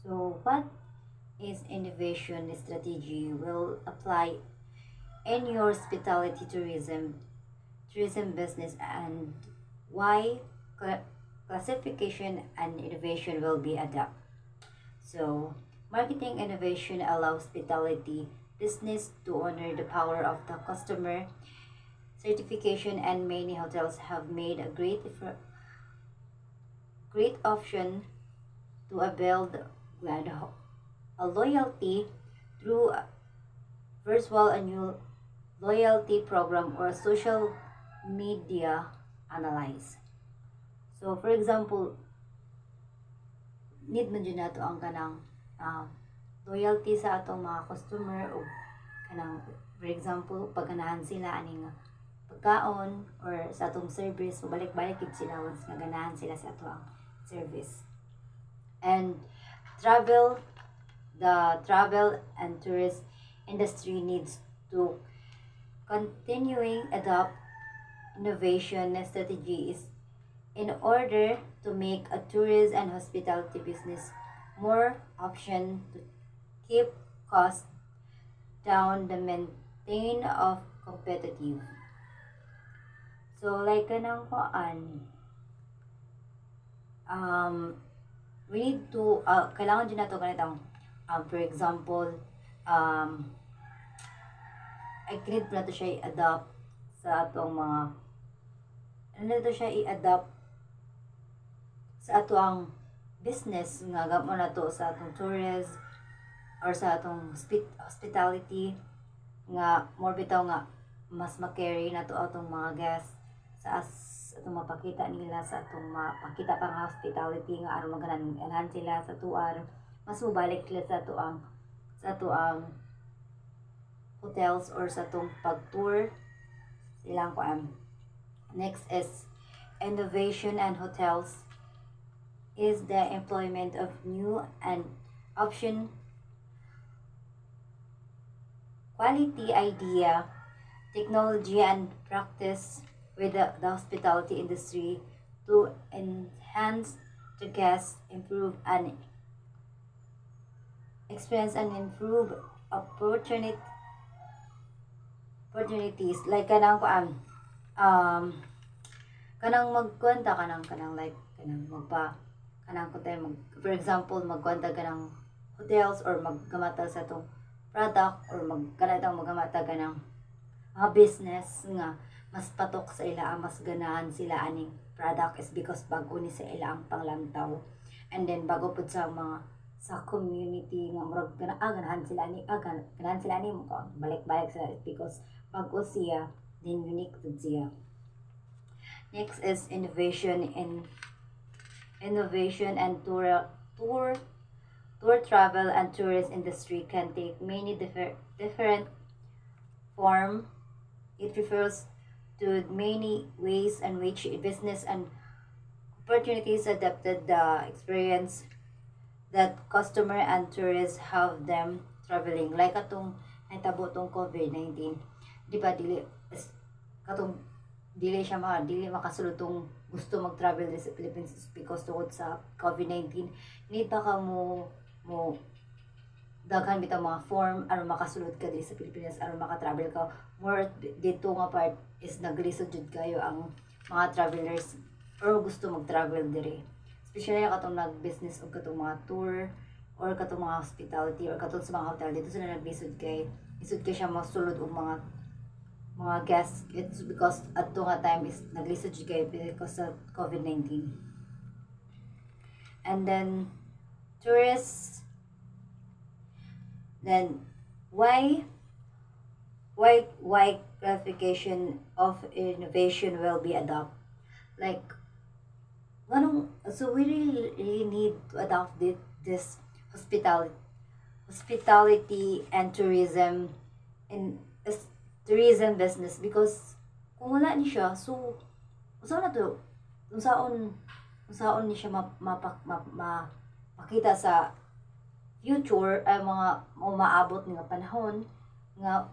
So what is innovation strategy will apply in your hospitality tourism business, and why classification and innovation will be adapted. So marketing innovation allows hospitality business to honor the power of the customer certification, and many hotels have made a great option to build glad a loyalty through virtual annual loyalty program or social media analyze. So for example, need man dyan nato ang kanang loyalty sa atong mga customer, o kanang for example pagganahan sila aning pagkaon or sa atong service, so balik-balik gid sila once nga ganahan sila sa ato ang service. And travel the travel and tourist industry needs to continuing adopt innovation strategies in order to make a tourist and hospitality business more option to keep costs down the maintain of competitive. So like kanang kuan, we need to kailangan din nato ganitong for example, I need na to siya i-adapt sa atong mga ano to siya i-adapt sa ato ang business nga gamo na to sa atong tourist or sa atong hospitality, nga more bitaw nga mas makarry na to atong mga guests sa atong mapakita nila sa atong mapakita pang hospitality nga aron maganan sila sa tuar, mas mubalik sila sa ato ang hotels or sa atong pag-tour silang kuan. Next is innovation and hotels is the employment of new and option quality idea, technology and practice with the hospitality industry to enhance the guest, improve and experience and improve opportunities like kanang magkwenta kanang like kanang magpa kanang kunta for example magkwenta kanang hotels or maggamata sa tong product or magkanatang magamata kanang mga business nga mas patok sa ila, mas ganahan sila aning product is because bago ni sa ila ang panglantaw, and then bago pud sa mga sa community nga murag ganahan sila ni balik-balik sila because bago siya, then unique pud siya. Next is innovation and tour travel and tourist industry can take many different form. It refers to many ways in which business and opportunities adapted the experience that customer and tourists have them traveling. Like atong nahitabo tong COVID-19, di ba katong dili makasulod tong gusto mag-travel sa Philippines because tungod sa COVID-19, need pa ka mo daghan bitaw mga form aron makasulod ka diri sa Pilipinas, aron maka-travel ka more dito nga part is naglisod jud kayo ang mga travelers or gusto mag-travel diri, especially na katong nag-business og katong mga tour or katong mga hospitality or katong sa mga hotel dito sila naglisod kay siya masulod og mga guests. It's because at nga time is naglisod jud kay because of COVID-19. And then tourists, then why classification of innovation will be adopted, like so we really need to adopt this hospitality and tourism in tourism business, because kung wala ni siya, so usaon na to unsaon ni siya makita sa future ay mga maabot nga panahon nga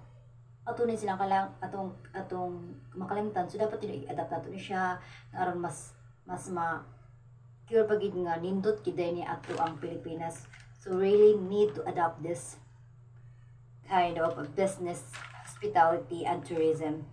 ato ni silang atong makalimtan. So dapat i-adapt nato ni siya aron mas cure pagid nga nindot kiday ni ato ang Pilipinas. So really need to adopt this kind of a business, hospitality and tourism